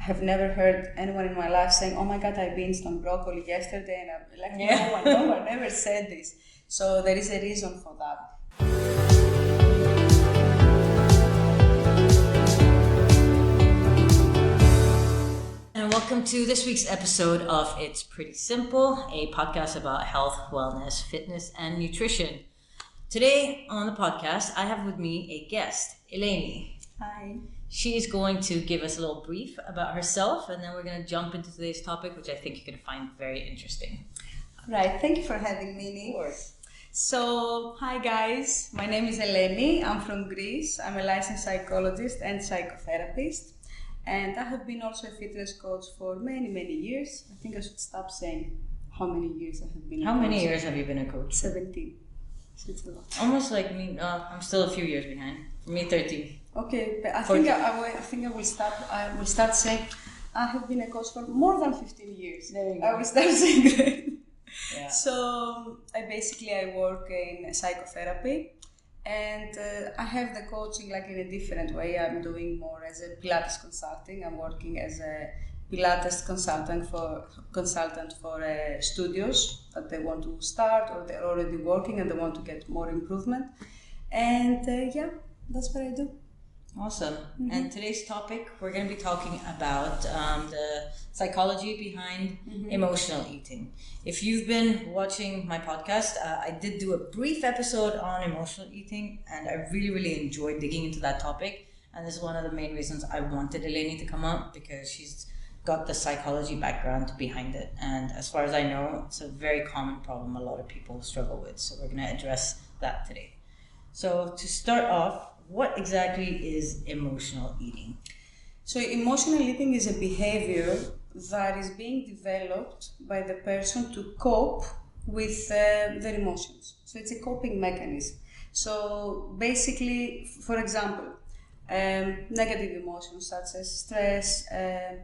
have never heard anyone in my life saying, "Oh my God, I binged on broccoli yesterday," and I'm like, no one never said this. So there is a reason for that. And welcome to this week's episode of It's Pretty Simple, a podcast about health, wellness, fitness, and nutrition. Today on the podcast, I have with me a guest, Eleni. Hi. She is going to give us a little brief about herself, and then we're going to jump into today's topic, which I think you're going to find very interesting. Right, thank you for having me. Of course. So, hi guys, my name is Eleni, I'm from Greece, I'm a licensed psychologist and psychotherapist, and I have been also a fitness coach for many years. I think I should stop saying how many years I have been a coach. How many years have you been a coach? 17. So it's a lot. Almost like me, I'm still a few years behind. For me, 13. Okay, but I think I will start saying I have been a coach for more than 15 years. There you go. I will start saying that. Yeah. So I work in psychotherapy, and I have the coaching like in a different way. I'm doing more as a Pilates consulting. I'm working as a Pilates consultant for studios that they want to start or they're already working and they want to get more improvement. And that's what I do. Awesome. Mm-hmm. And today's topic, we're going to be talking about the psychology behind emotional eating. If you've been watching my podcast, I did do a brief episode on emotional eating, and I really enjoyed digging into that topic. And this is one of the main reasons I wanted Eleni to come up, because she's got the psychology background behind it. And as far as I know, it's a very common problem a lot of people struggle with. So we're going to address that today. So to start off, what exactly is emotional eating? So emotional eating is a behavior that is being developed by the person to cope with their emotions. So it's a coping mechanism. So basically, for example, negative emotions such as stress,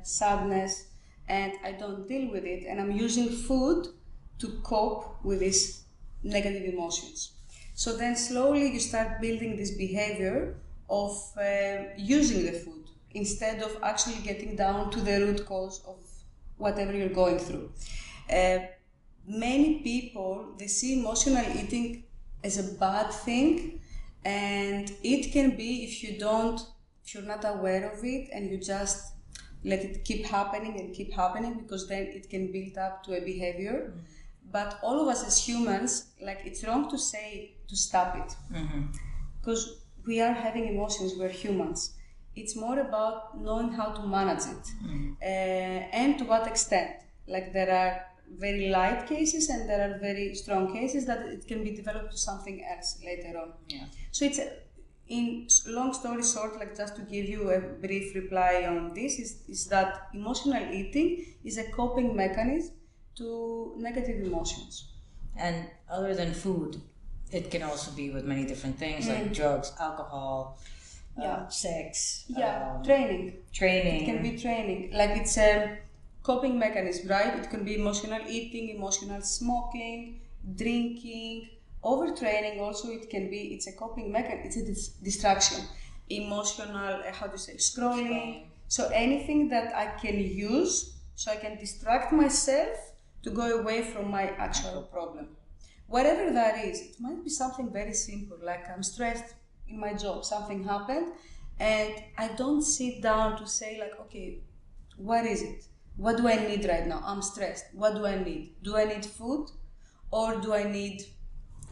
sadness, and I don't deal with it, and I'm using food to cope with these negative emotions. So then slowly you start building this behavior of using the food instead of actually getting down to the root cause of whatever you're going through. Many people, they see emotional eating as a bad thing, and it can be if you're not aware of it and you just let it keep happening, because then it can build up to a behavior. But all of us as humans, like, it's wrong to say to stop it, because we are having emotions, we're humans. It's more about knowing how to manage it and to what extent. Like, there are very light cases and there are very strong cases that it can be developed to something else later on. Yeah. So it's in long story short, like, just to give you a brief reply on this, is that emotional eating is a coping mechanism to negative emotions. And other than food, it can also be with many different things like drugs, alcohol, sex, training. Training. It can be training. Like, it's a coping mechanism, right? It can be emotional eating, emotional smoking, drinking, overtraining. Also, it's a coping mechanism. It's a distraction. Emotional, scrolling. So anything that I can use so I can distract myself to go away from my actual problem. Whatever that is, it might be something very simple, like I'm stressed in my job, something happened, and I don't sit down to say, like, okay, what is it? What do I need right now? I'm stressed. What do I need? Do I need food, or do I need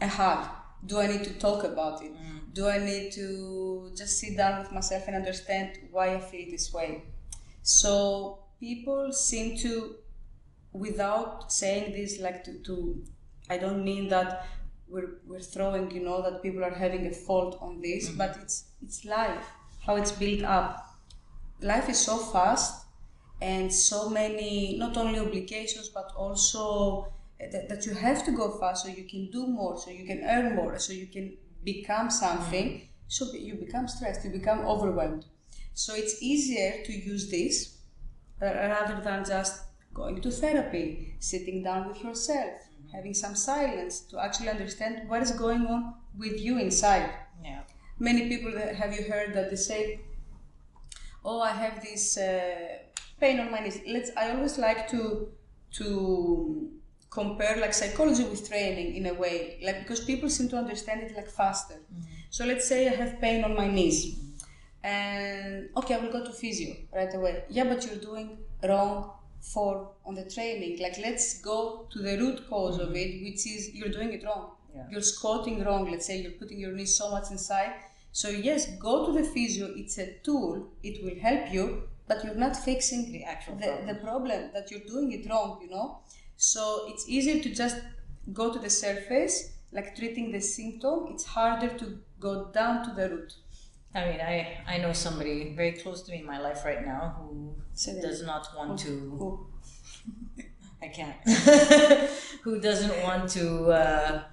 a hug? Do I need to talk about it? Do I need to just sit down with myself and understand why I feel this way? So people seem to, without saying this, like, to I don't mean that we're throwing, that people are having a fault on this, but it's life, how it's built up. Life is so fast, and so many, not only obligations, but also that you have to go fast so you can do more, so you can earn more, so you can become something. So you become stressed, you become overwhelmed. So it's easier to use this rather than just going to therapy, sitting down with yourself, having some silence to actually understand what is going on with you inside. Yeah. Many people, have you heard that they say, oh, I have this pain on my knees. I always like to compare like psychology with training in a way, like because people seem to understand it like faster. So let's say I have pain on my knees, and okay, I will go to physio right away. Yeah, but you're doing wrong on the training. Like, let's go to the root cause of it, which is you're doing it wrong. Yeah. You're squatting wrong. Let's say you're putting your knees so much inside. So yes, go to the physio. It's a tool. It will help you, but you're not fixing The actual the problem that you're doing it wrong. So it's easier to just go to the surface, like treating the symptom. It's harder to go down to the root. I mean, I know somebody very close to me in my life right now who does not want to. I can't. Who doesn't want to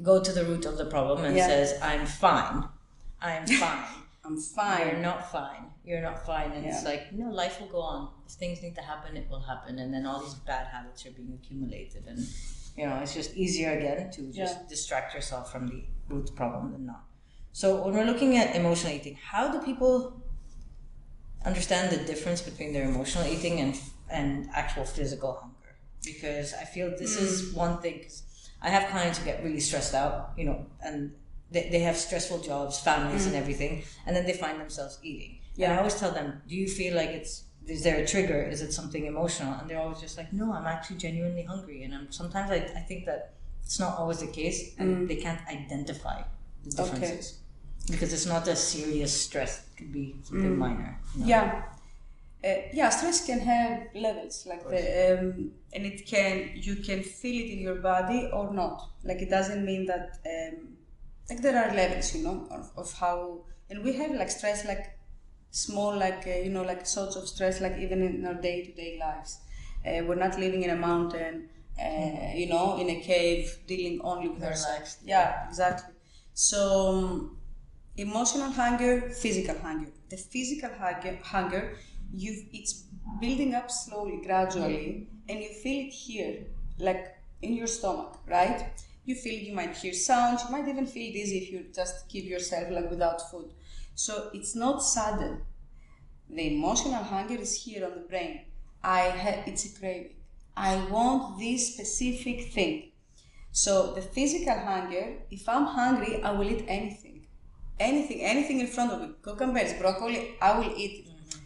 go to the root of the problem and says, "I'm fine. I'm fine. I'm fine. You're not fine. You're not fine." And it's like, no, life will go on. If things need to happen, it will happen. And then all these bad habits are being accumulated, and it's just easier again to just distract yourself from the root problem than not. So when we're looking at emotional eating, how do people understand the difference between their emotional eating and actual physical hunger? Because I feel this is one thing, because I have clients who get really stressed out, and they have stressful jobs, families and everything, and then they find themselves eating. And I always tell them, do you feel like is there a trigger? Is it something emotional? And they're always just like, no, I'm actually genuinely hungry. And sometimes I think that it's not always the case, and they can't identify the differences. Because it's not a serious stress. It could be something minor. Stress can have levels, like and you can feel it in your body or not. Like, it doesn't mean that like there are levels, of how, and we have like stress, like small, like like sorts of stress, like even in our day-to-day lives. We're not living in a mountain, in a cave, dealing only with ourselves. Yeah, exactly. So emotional hunger, physical hunger. The physical hunger, it's building up slowly, gradually, and you feel it here, like in your stomach, right? You might hear sounds, you might even feel dizzy if you just keep yourself like without food. So it's not sudden. The emotional hunger is here on the brain. It's a craving. I want this specific thing. So the physical hunger, if I'm hungry, I will eat anything. Anything in front of me, cucumbers, broccoli, I will eat it.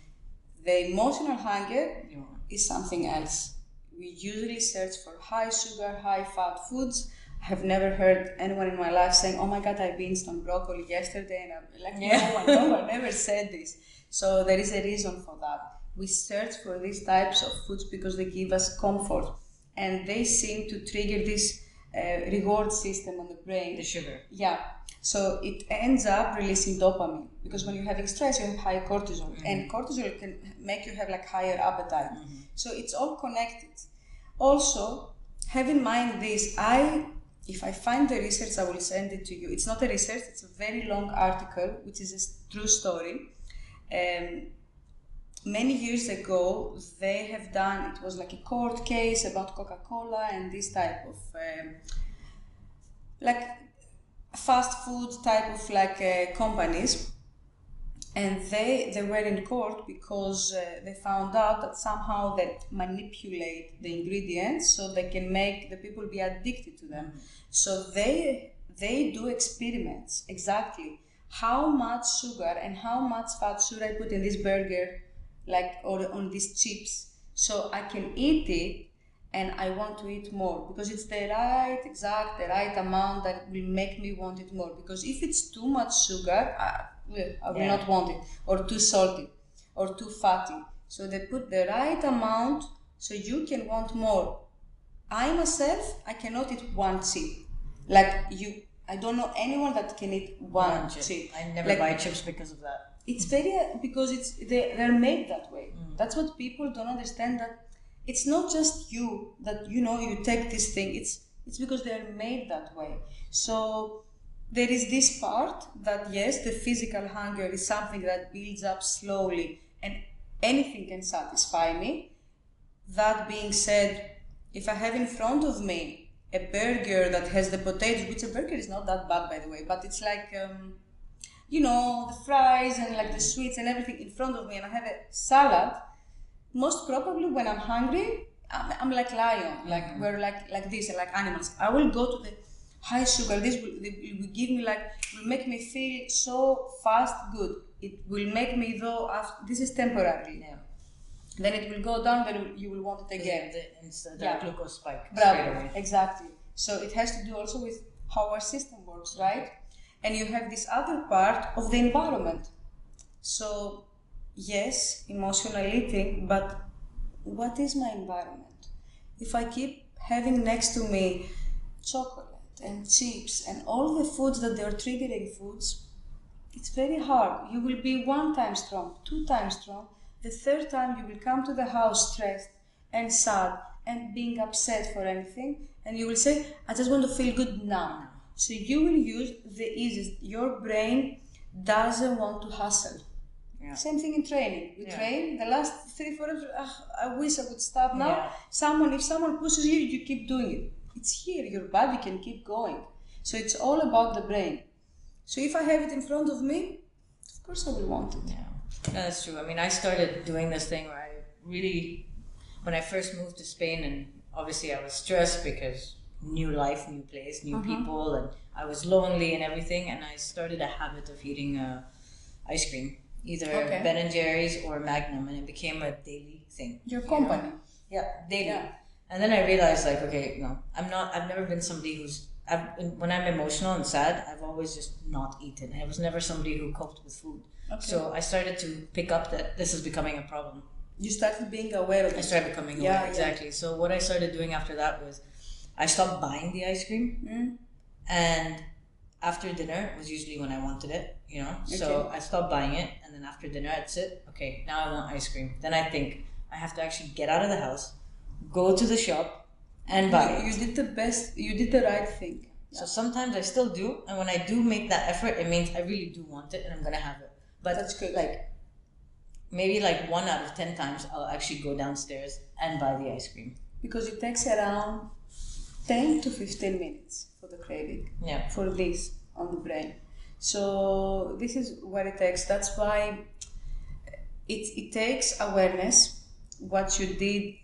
The emotional hunger is something else. We usually search for high sugar, high fat foods. I have never heard anyone in my life saying, "Oh my God, I binged on broccoli yesterday," and I'm like, no one ever said this. So there is a reason for that. We search for these types of foods because they give us comfort, and they seem to trigger this reward system on the brain. The sugar. Yeah. So it ends up releasing dopamine, because when you're having stress, you have high cortisol, and cortisol can make you have like higher appetite. So it's all connected. Also, have in mind this, if I find the research, I will send it to you. It's not a research, it's a very long article, which is a true story. Many years ago, they have done, it was like a court case about Coca-Cola and this type of like fast food type of like companies, and they were in court because they found out that somehow they manipulate the ingredients so they can make the people be addicted to them. So they do experiments, exactly how much sugar and how much fat should I put in this burger, like, or on these chips, so I can eat it and I want to eat more, because it's the right amount that will make me want it more. Because if it's too much sugar, I will not want it, or too salty, or too fatty. So they put the right amount so you can want more. I myself, I cannot eat one chip. Like you, I don't know anyone that can eat one chip. I never buy chips because of that. It's because they're made that way. That's what people don't understand, that it's not just you that you take this thing. It's because they're made that way. So there is this part that yes, the physical hunger is something that builds up slowly, and anything can satisfy me. That being said, if I have in front of me a burger that has the potatoes, which a burger is not that bad by the way, but it's like the fries and like the sweets and everything in front of me, and I have a salad, most probably when I'm hungry, I'm like lion, like we're like this, like animals. I will go to the high sugar. This will give me will make me feel so fast good. It will make me though. This is temporary. Yeah. Then it will go down. Then you will want it again. The glucose spike. Bravo. Exactly. So it has to do also with how our system works, right? And you have this other part of the environment. So yes, emotional eating, but what is my environment? If I keep having next to me chocolate and chips and all the foods that they are triggering foods, it's very hard. You will be 1 time strong, 2 times strong. The 3rd time you will come to the house stressed and sad and being upset for anything, and you will say, I just want to feel good now. So you will use the easiest. Your brain doesn't want to hustle. Yeah. Same thing in training. You train the last 3-4 hours. I wish I would stop now. Yeah. If someone pushes you, you keep doing it. It's here. Your body can keep going. So it's all about the brain. So if I have it in front of me, of course I will want it. Yeah, that's true. I mean, I started doing this thing where I really, when I first moved to Spain, and obviously I was stressed because new life, new place, new people, and I was lonely and everything, and I started a habit of eating ice cream. Either Ben & Jerry's or Magnum, and it became a daily thing. Your company. Yeah, daily. Yeah. And then I realized, I've never been somebody when I'm emotional and sad, I've always just not eaten. I was never somebody who coped with food. Okay. So I started to pick up that this is becoming a problem. You started being aware of it. I started becoming aware, exactly. Yeah. So what I started doing after that was, I stopped buying the ice cream, and after dinner was usually when I wanted it, Okay. So I stopped buying it, and then after dinner I'd sit, okay, now I want ice cream. Then I think I have to actually get out of the house, go to the shop, and buy it. You did the best, you did the right thing. So sometimes I still do, and when I do make that effort, it means I really do want it and I'm gonna have it. But that's good. Maybe 1 out of 10 times I'll actually go downstairs and buy the ice cream. Because it takes around 10 to 15 minutes for the craving. Yeah. For this on the brain. So this is what it takes. That's why it takes awareness, what you did,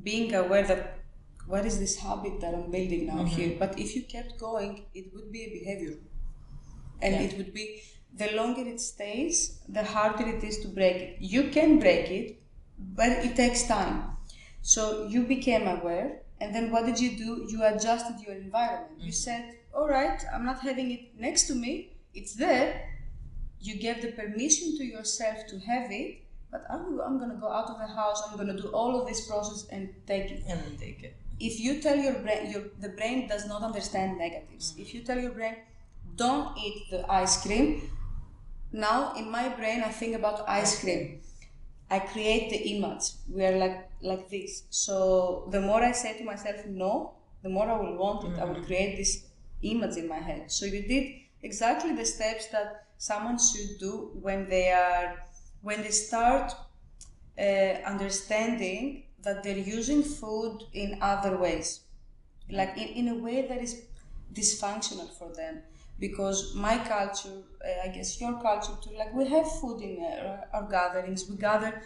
being aware that what is this habit that I'm building now here. But if you kept going, it would be a behavior. And it would be, the longer it stays, the harder it is to break it. You can break it, but it takes time. So you became aware, and then what did you do? You adjusted your environment. You said, all right, I'm not having it next to me, it's there. You gave the permission to yourself to have it, but I'm going to go out of the house, I'm going to do all of this process and take it. And then take it. If you tell your brain, the brain does not understand negatives. If you tell your brain, don't eat the ice cream, now in my brain I think about ice cream. I create the image. We are like this. So the more I say to myself no, the more I will want it. I will create this image in my head. So you did exactly the steps that someone should do when they start understanding that they're using food in other ways, in a way that is dysfunctional for them. Because my culture, I guess your culture too, we have food in our gatherings. We gather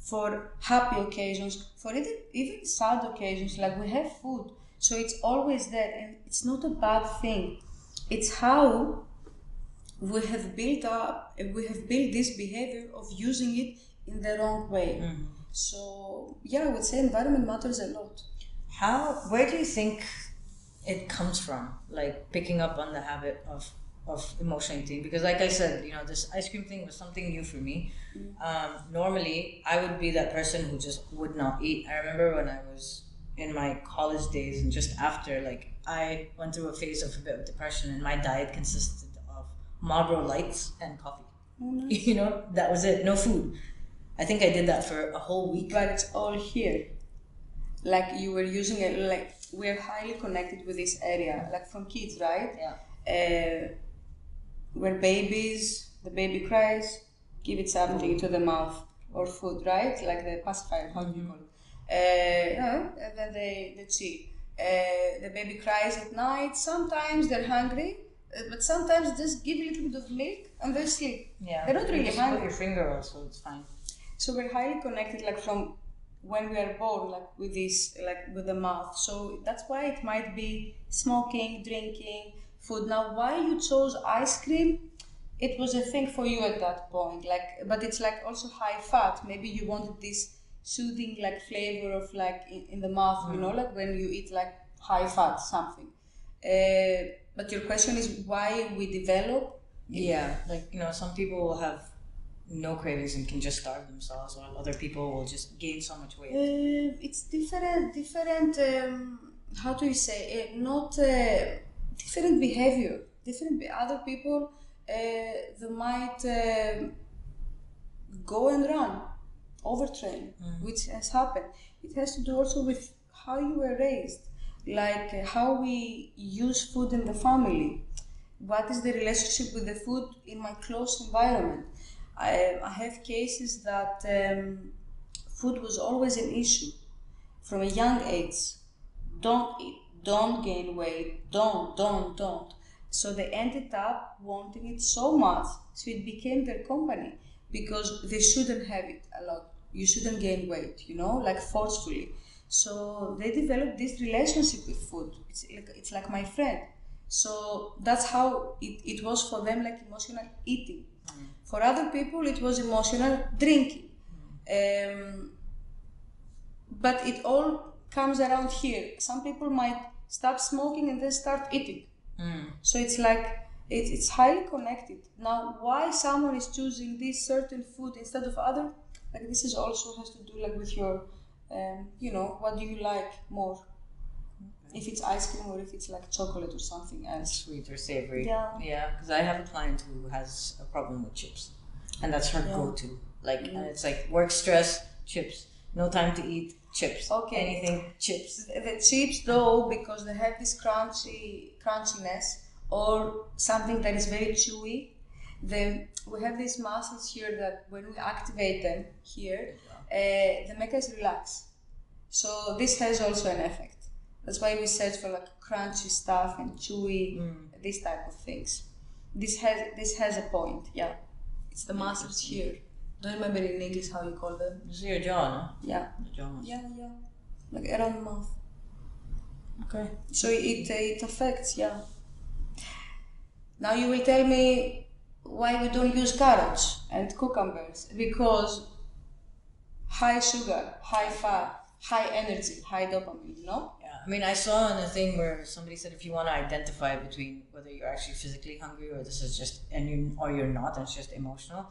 for happy occasions, for even sad occasions, we have food. So it's always there, and it's not a bad thing. It's how we have built this behavior of using it in the wrong way. So I would say environment matters a lot. Where do you think it comes from, picking up on the habit of emotional eating? Because like I said, this ice cream thing was something new for me. Normally I would be that person who just would not eat. I remember when I was in my college days and just after, I went through a phase of a bit of depression, and my diet consisted of Marlboro Lights and coffee. Oh, nice. That was it, no food. I think I did that for a whole week. But it's all here. You were using it, we're highly connected with this area, from kids, right? Yeah. Where the baby cries, give it something to the mouth, or food, right? The pacifier, how do you call it? And then they chill. The baby cries at night, sometimes they're hungry, but sometimes just give a little bit of milk and they sleep. Yeah. They're not really hungry. Put your finger also, it's fine. So we're highly connected, from when we are born, like with this, like with the mouth. So that's why it might be smoking, drinking, food. Now, why you chose ice cream? It was a thing for you at that point, like, but it's like also high fat. Maybe you wanted this soothing like flavor of like in the mouth, you know, like when you eat like high fat something. But your question is why we develop? Yeah, like, you know, some people will have no cravings and can just starve themselves, while other people will just gain so much weight. It's different. How do you say? Not different behavior. Other people, they might go and run, overtrain, which has happened. It has to do also with how you were raised, like how we use food in the family. What is the relationship with the food in my close environment? I have cases that food was always an issue from a young age. Don't eat, don't gain weight, don't. So they ended up wanting it so much, so it became their company because they shouldn't have it a lot. You shouldn't gain weight, you know, like forcefully. So they developed this relationship with food. It's like my friend. So that's how it was for them, like emotional eating. For other people, it was emotional drinking. But it all comes around here. Some people might stop smoking and then start eating. So it's like, it's highly connected. Now, why someone is choosing this certain food instead of other, like this is also has to do like with your, you know, what do you like more? If it's ice cream or if it's like chocolate or something else. Sweet or savory. Yeah. Because I have a client who has a problem with chips. And that's her go-to. Like, and it's like work stress, chips. No time to eat, chips. Okay. Anything, chips. The chips though, because they have this crunchiness or something that is very chewy, we have these muscles here that when we activate them here, they make us relax. So this has also an effect. That's why we search for like crunchy stuff and chewy, this type of things. This has a point, yeah. It's the muscles here. Don't remember in English how you call them. This is your jaw, no? Yeah. The jaw muscle. Yeah. Like around the mouth. Okay. So it affects, yeah. Now you will tell me why we don't use carrots and cucumbers. Because high sugar, high fat, high energy, high dopamine, no? Yeah. I mean, I saw on a thing where somebody said if you want to identify between whether you're actually physically hungry or this is just, or you're not, and it's just emotional,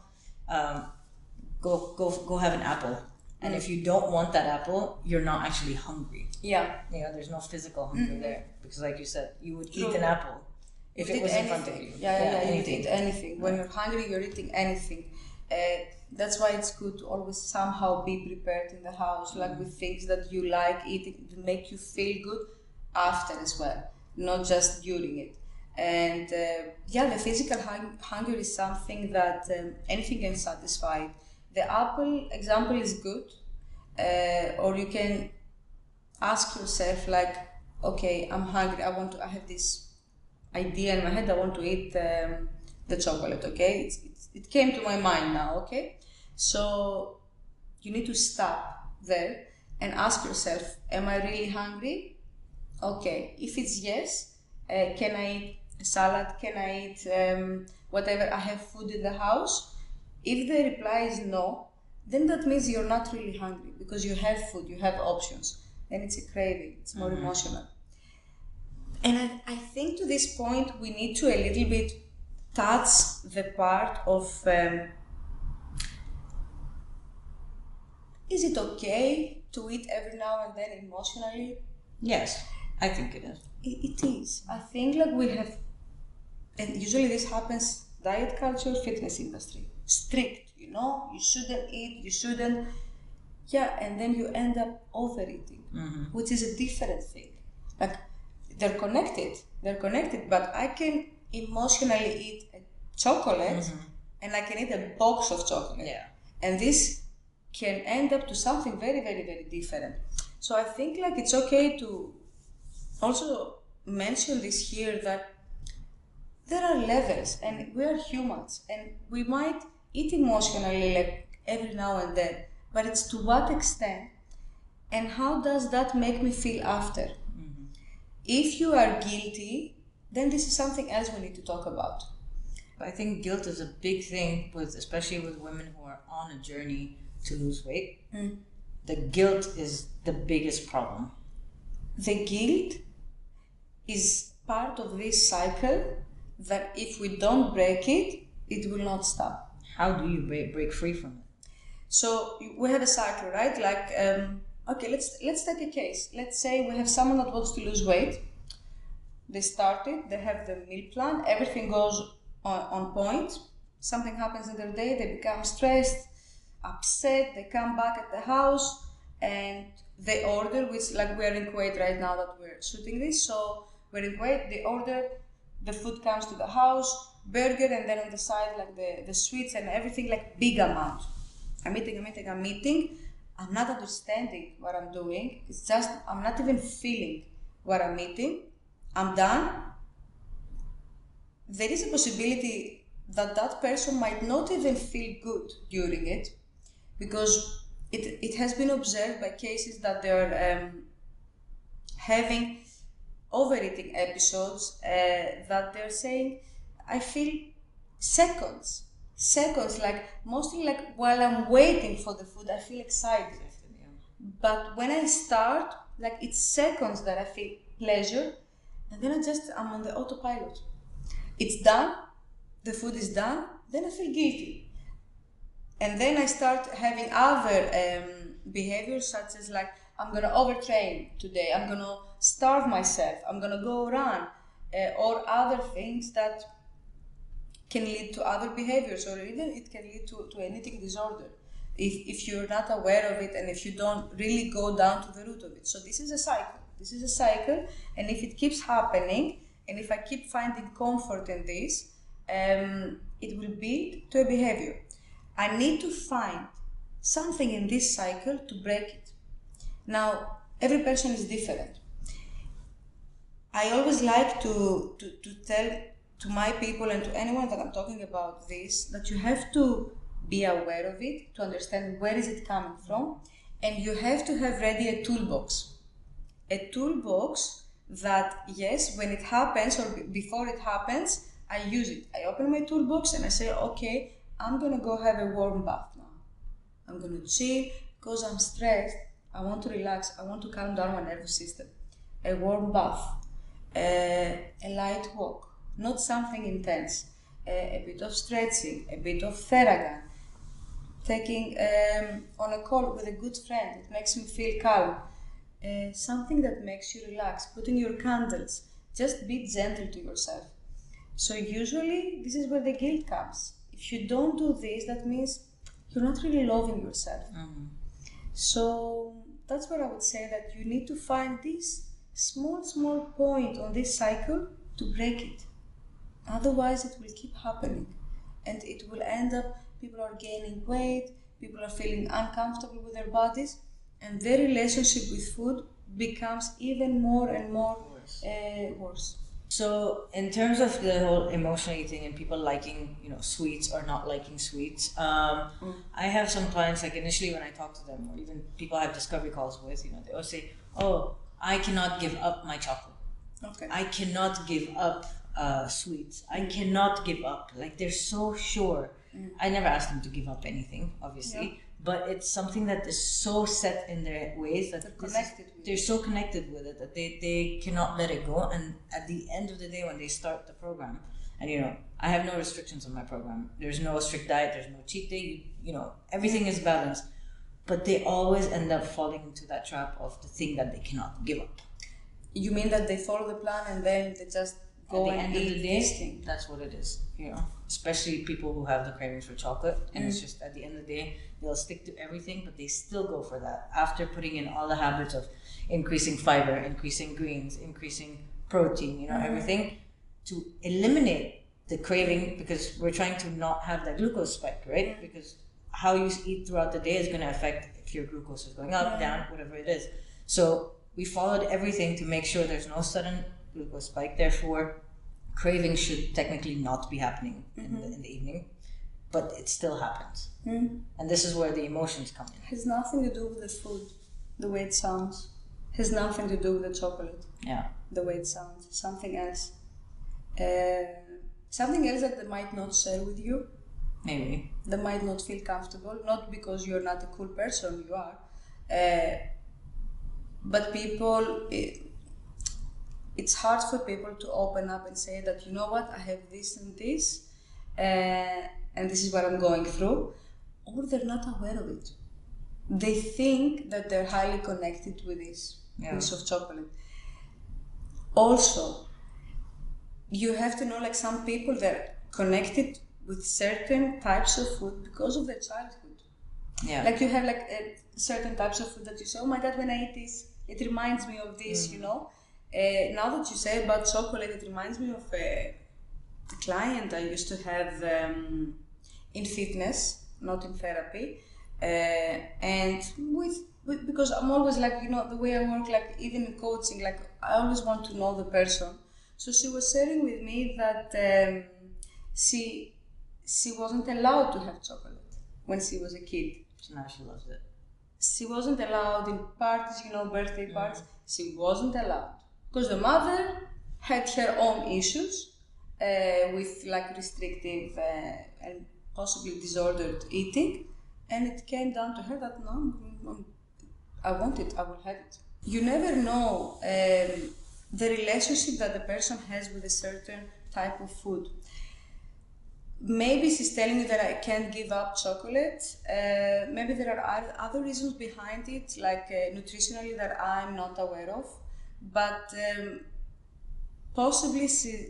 go have an apple. And if you don't want that apple, you're not actually hungry. Yeah. You know, there's no physical hunger there. Because like you said, you would eat an apple if it was in front of you. Yeah, you would eat anything. When you're hungry, you're eating anything. That's why it's good to always somehow be prepared in the house, like with things that you like eating to make you feel good after as well, not just during it. And the physical hunger is something that anything can satisfy. The apple example is good, or you can ask yourself like, okay, I'm hungry, I have this idea in my head, I want to eat the chocolate, okay? It came to my mind now, okay? So you need to stop there and ask yourself, am I really hungry? Okay, if it's yes, can I eat a salad? Can I eat whatever? I have food in the house. If the reply is no, then that means you're not really hungry because you have food, you have options. Then it's a craving, it's more emotional. And I think to this point we need to a little bit touch the part of is it okay to eat every now and then emotionally? Yes, I think it is. It is. I think like we have, and usually this happens, diet culture, fitness industry, strict, you know, you shouldn't eat, you shouldn't, and then you end up overeating, which is a different thing. Like they're connected, but I can emotionally eat a chocolate and I can eat a box of chocolate. Yeah. And this can end up to something very, very, very different. So I think like it's okay to also mention this here that there are levels and we are humans and we might eat emotionally like every now and then, but it's to what extent and how does that make me feel after? If you are guilty, then this is something else we need to talk about. I think guilt is a big thing, especially with women who are on a journey to lose weight. The guilt is the biggest problem. The guilt is part of this cycle that if we don't break it, it will not stop. How do you break free from it? So we have a cycle, right? Like, okay, let's take a case. Let's say we have someone that wants to lose weight. They started, they have the meal plan, everything goes on point. Something happens in their day, they become stressed, upset, they come back at the house and they order, which like we are in Kuwait right now that we're shooting this, so we're in Kuwait, they order, the food comes to the house, burger, and then on the side like the sweets and everything, like big amount. I'm eating, I'm not understanding what I'm doing, it's just, I'm not even feeling what I'm eating, I'm done. There is a possibility that that person might not even feel good during it, because it has been observed by cases that they are having overeating episodes that they're saying, I feel seconds, like mostly like while I'm waiting for the food, I feel excited. But when I start, like it's seconds that I feel pleasure, and then I'm on the autopilot. It's done, the food is done, then I feel guilty. And then I start having other behaviors such as like, I'm gonna overtrain today, I'm gonna starve myself, I'm gonna go run, or other things that can lead to other behaviors, or even it can lead to an eating disorder if you're not aware of it and if you don't really go down to the root of it. So this is a cycle, and if it keeps happening, and if I keep finding comfort in this, it will build to a behavior. I need to find something in this cycle to break it. Now, every person is different. I always like to tell to my people and to anyone that I'm talking about this, that you have to be aware of it, to understand where is it coming from, and you have to have ready a toolbox. A toolbox that, yes, when it happens or before it happens, I use it. I open my toolbox and I say, okay, I'm gonna go have a warm bath now. I'm gonna chill because I'm stressed. I want to relax. I want to calm down my nervous system. A warm bath, a light walk, not something intense. A bit of stretching, a bit of Theragun, taking on a call with a good friend. It makes me feel calm. Something that makes you relax, putting your candles. Just be gentle to yourself. So usually this is where the guilt comes. If you don't do this, that means you're not really loving yourself. So that's what I would say, that you need to find this small point on this cycle to break it. Otherwise it will keep happening and it will end up, people are gaining weight, people are feeling uncomfortable with their bodies, and their relationship with food becomes even more and more worse. So in terms of the whole emotional eating and people liking, sweets or not liking sweets, I have some clients, like initially when I talk to them, or even people I have discovery calls with, they always say, oh, I cannot give up my chocolate. Okay. I cannot give up sweets. I cannot give up. Like they're so sure. I never asked them to give up anything, obviously, but it's something that is so set in their ways that they're so connected with it that they cannot let it go. And at the end of the day, when they start the program, and I have no restrictions on my program. There's no strict diet. There's no cheat day. Everything is balanced, but they always end up falling into that trap of the thing that they cannot give up. You mean that they follow the plan and then they just go at the and end of eat the day, this thing? that's what it is, especially people who have the cravings for chocolate, and it's just at the end of the day they'll stick to everything, but they still go for that after putting in all the habits of increasing fiber, increasing greens, increasing protein, everything to eliminate the craving, because we're trying to not have that glucose spike, right? Because how you eat throughout the day is going to affect if your glucose is going up, down, whatever it is. So we followed everything to make sure there's no sudden glucose spike. Therefore, craving should technically not be happening in the evening, but it still happens. And this is where the emotions come in. It has nothing to do with the food. The way it sounds has nothing to do with the chocolate. Yeah. The way it sounds, something else. Something else that they might not share with you. Maybe. They might not feel comfortable, not because you're not a cool person, you are. But people, it's hard for people to open up and say that, you know what, I have this and this, and this is what I'm going through, or they're not aware of it. They think that they're highly connected with this piece of chocolate. Also, you have to know, like, some people, they're connected with certain types of food because of their childhood. Yeah. Like, you have like certain types of food that you say, oh my god, when I eat this, it reminds me of this, you know. Now that you say about chocolate, it reminds me of a client I used to have in fitness, not in therapy, and because I'm always like, you know, the way I work, like even in coaching, like I always want to know the person. So she was sharing with me that she wasn't allowed to have chocolate when she was a kid. So now she loves it. She wasn't allowed in parties, you know, birthday parties. She wasn't allowed because the mother had her own issues with like restrictive and possibly disordered eating, and it came down to her that no, I want it, I will have it. You never know the relationship that the person has with a certain type of food. Maybe she's telling you that I can't give up chocolate. Maybe there are other reasons behind it, like nutritionally, that I'm not aware of. But possibly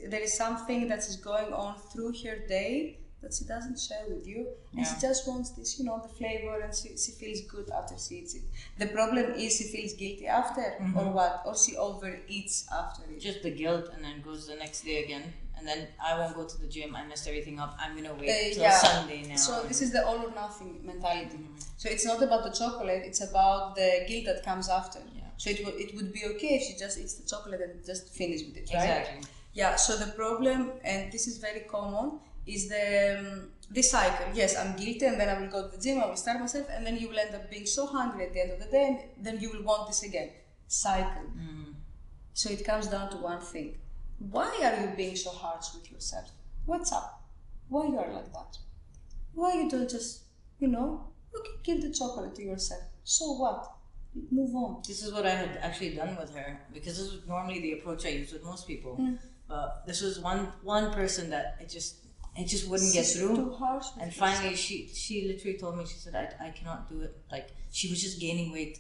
there is something that is going on through her day that she doesn't share with you, and she just wants this, you know, the flavor, and she feels good after she eats it. The problem is she feels guilty after, or what? Or she overeats after it. Just the guilt, and then goes the next day again. And then I won't go to the gym, I messed everything up, I'm gonna wait till Sunday now. So this is the all or nothing mentality. So it's not about the chocolate, it's about the guilt that comes after. So it would be okay if she just eats the chocolate and just finish with it, right? Exactly. Yeah, so the problem, and this is very common, is the cycle. Yes, I'm guilty, and then I will go to the gym, I will starve myself, and then you will end up being so hungry at the end of the day, and then you will want this again. Cycle. So it comes down to one thing. Why are you being so harsh with yourself? What's up? Why you are like that? Why you don't just, you know, you can give the chocolate to yourself. So what? Move on. This is what I had actually done with her, because this is normally the approach I use with most people. But this was one person that it just wouldn't get through. Too harsh. And finally, she literally told me, she said, I cannot do it. Like, she was just gaining weight,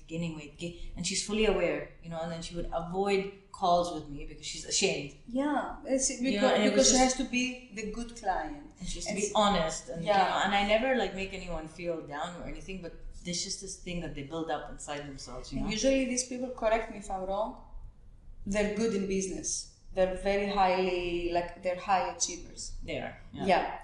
and she's fully aware, you know. And then she would avoid calls with me because she's ashamed. Yeah, because she has to be the good client. And she has to be honest, and you know, and I never like make anyone feel down or anything, but there's just this thing that they build up inside themselves, you know. Usually these people, correct me if I'm wrong, they're good in business. They're very highly, like, they're high achievers. They are. Yeah.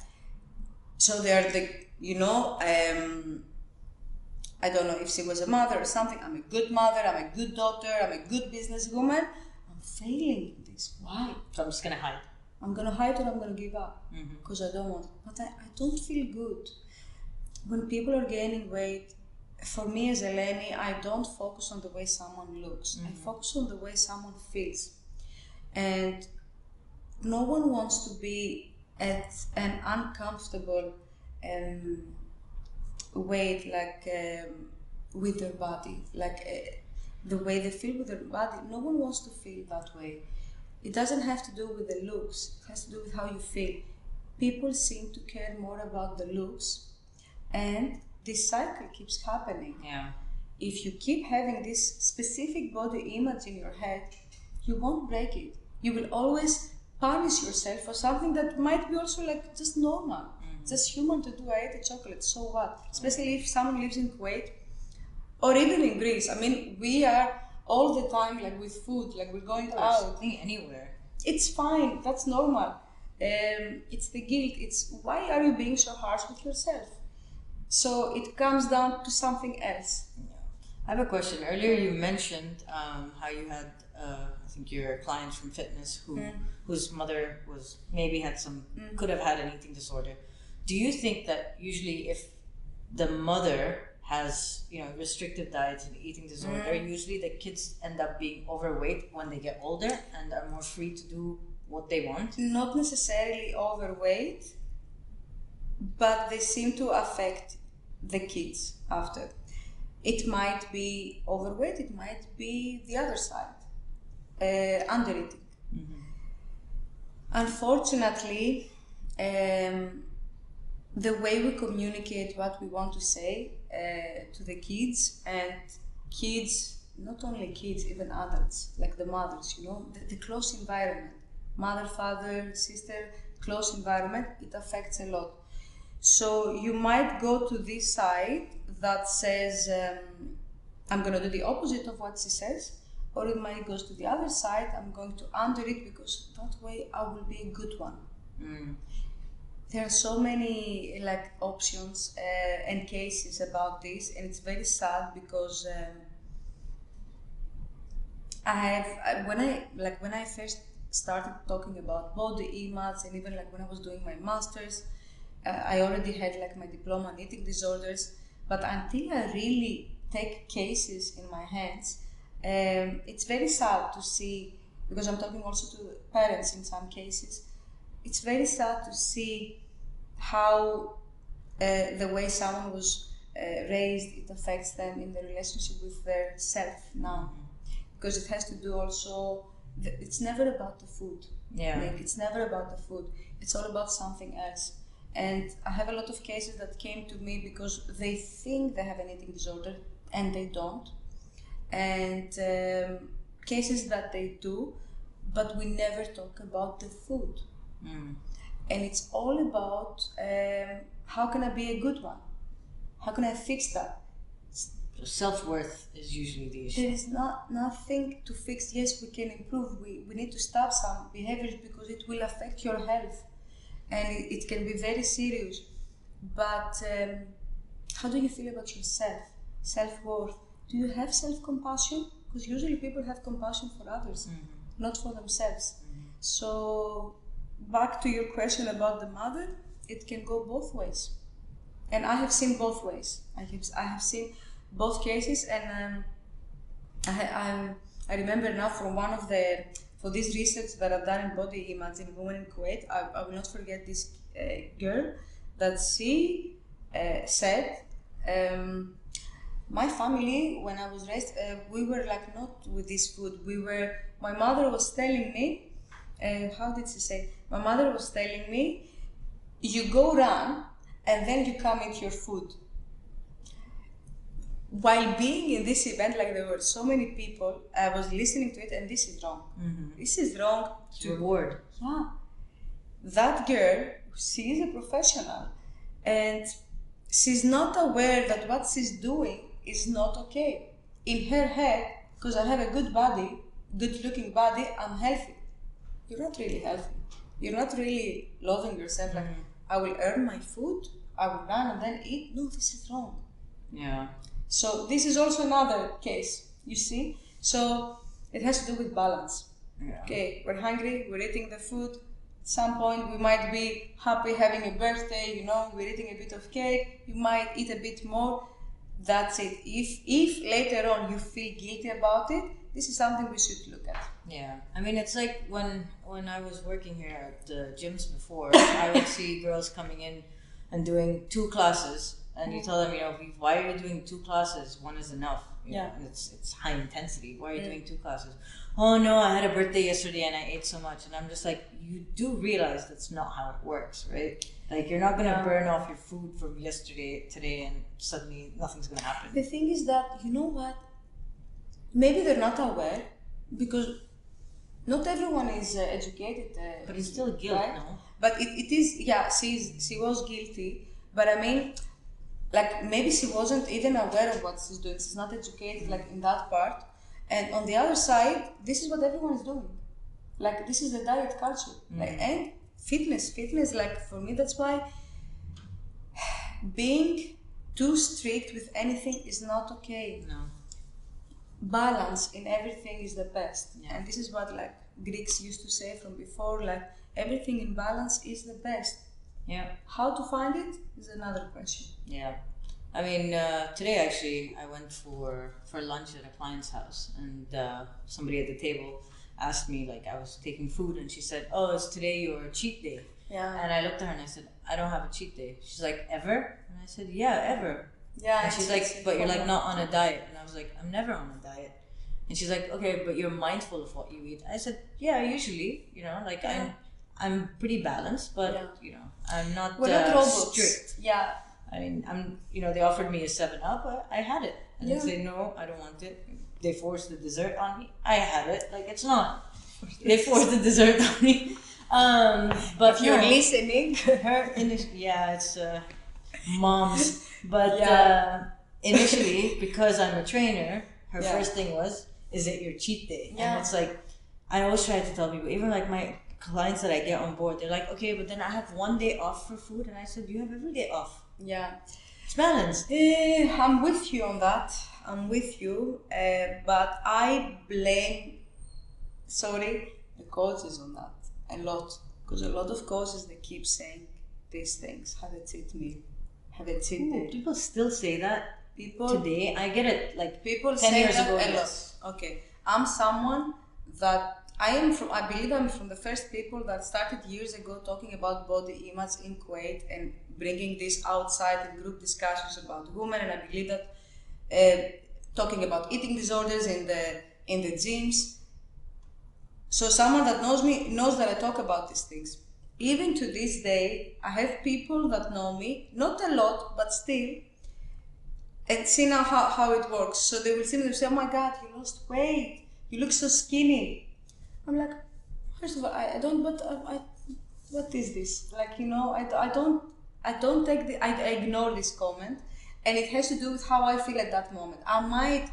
So they're the, you know, I don't know if she was a mother or something. I'm a good mother, I'm a good daughter, I'm a good businesswoman. I'm failing in this. Why? So I'm just gonna hide. I'm gonna hide, or I'm gonna give up because I don't want. But I don't feel good. When people are gaining weight, for me as Eleni, I don't focus on the way someone looks. I focus on the way someone feels. And no one wants to be at an uncomfortable weight, like with their body, like the way they feel with their body. No one wants to feel that way. It doesn't have to do with the looks, it has to do with how you feel. People seem to care more about the looks, and this cycle keeps happening. If you keep having this specific body image in your head, you won't break it. You will always punish yourself for something that might be also like just normal. Just human to do. I ate a chocolate, so what? Especially if someone lives in Kuwait or even in Greece. I mean, we are all the time like with food, like we're going out. Anywhere. It's fine, that's normal. It's the guilt. It's why are you being so harsh with yourself? So it comes down to something else. I have a question. Earlier you mentioned how you had, I think your clients from fitness whose mother was could have had an eating disorder. Do you think that usually if the mother has, restrictive diets and eating disorder, usually the kids end up being overweight when they get older and are more free to do what they want. Not necessarily overweight, but they seem to affect the kids after. It might be overweight, it might be the other side, under-eating. Unfortunately, the way we communicate what we want to say to the kids, and kids, not only kids, even adults, like the mothers, the close environment, mother, father, sister, close environment, it affects a lot. So you might go to this side that says, I'm going to do the opposite of what she says, or it might go to the other side, I'm going to under it because that way I will be a good one. There are so many options and cases about this, and it's very sad because when I first started talking about body image, and even when I was doing my master's, I already had my diploma in eating disorders, but until I really take cases in my hands, it's very sad to see, because I'm talking also to parents in some cases, it's very sad to see how the way someone was raised, it affects them in the relationship with their self now. Because it has to do also, it's never about the food. It's never about the food. It's all about something else. And I have a lot of cases that came to me because they think they have an eating disorder and they don't. And cases that they do, but we never talk about the food. And it's all about how can I be a good one? How can I fix that? So self-worth is usually the issue. There is nothing to fix. Yes, we can improve. We need to stop some behaviors because it will affect your health. And it can be very serious. But how do you feel about yourself? Self-worth. Do you have self-compassion? Because usually people have compassion for others, not for themselves. So back to your question about the mother, it can go both ways. And I have seen both ways. I have seen both cases, and I remember now from for this research that I've done in body image in women in Kuwait, I will not forget this girl that she said, my family, when I was raised, we were not with this food. My mother was telling me, how did she say? My mother was telling me, you go run and then you come eat your food. While being in this event, there were so many people, I was listening to it, and this is wrong. This is wrong. Reward. Yeah. That girl, she is a professional, and she's not aware that what she's doing is not okay. In her head, because I have a good body, good looking body, I'm healthy. You're not really healthy. You're not really loving yourself. I will earn my food, I will run and then eat. No, this is wrong. Yeah. So this is also another case, you see? So it has to do with balance. Yeah. Okay, we're hungry, we're eating the food. At some point we might be happy having a birthday, we're eating a bit of cake, you might eat a bit more. That's it. If later on you feel guilty about it, this is something we should look at. Yeah, I mean, it's like when I was working here at the gyms before, I would see girls coming in and doing 2 classes, and you tell them, why are you doing 2 classes? 1 is enough. And it's high intensity. Why are you doing 2 classes? Oh no, I had a birthday yesterday and I ate so much. And I'm just like, you do realize that's not how it works, right? You're not gonna burn off your food from yesterday, today, and suddenly nothing's gonna happen. The thing is that, you know what? Maybe they're not aware, because not everyone is educated. But it's still guilt, right? no? But it is, she was guilty, but I mean, maybe she wasn't even aware of what she's doing. She's not educated in that part. And on the other side, this is what everyone is doing. This is the diet culture. And fitness, for me, that's why being too strict with anything is not okay. No. Balance in everything is the best. Yeah. And this is what Greeks used to say from before, everything in balance is the best. Yeah. How to find it is another question. Yeah. I mean, today actually, I went for lunch at a client's house, and somebody at the table asked me, like, I was taking food, and she said, "Oh, is today your cheat day?" Yeah. And I looked at her and I said, "I don't have a cheat day." She's like, "Ever?" And I said, "Yeah, ever." Yeah. And she's like, "But you're like not on a diet." And I was like, "I'm never on a diet." And she's like, "Okay, but you're mindful of what you eat." I said, "Yeah, usually, like I'm pretty balanced, but I'm not, we're not robots. strict." Yeah. I mean, they offered me a 7-Up, I had it. And they say, "No, I don't want it." They forced the dessert on me. I had it. Like, it's not. They forced the dessert on me. But if you're listening, it's moms. But initially, because I'm a trainer, her first thing was, "Is it your cheat day?" Yeah. And it's like, I always try to tell people, even like my clients that I get on board, they're like, "Okay, but then I have one day off for food." And I said, "You have every day off." Yeah. It's balanced. I'm with you on that. I'm with you. But I blame, the coaches on that a lot. Because a lot of coaches, they keep saying these things. Have a cheat meal. Have a cheat day. People still say that today. I get it. Like, people 10 say years that ago, a yes. lot. Okay. I'm someone that I believe I'm from the first people that started years ago talking about body image in Kuwait and bringing this outside in group discussions about women. And I believe that talking about eating disorders in the gyms. So someone that knows me knows that I talk about these things. Even to this day, I have people that know me, not a lot, but still, and see now how it works. So they will see me and say, "Oh my God, you lost weight. You look so skinny." I'm like, first of all, I don't, but what is this? Like, I don't take I ignore this comment, and it has to do with how I feel at that moment. I might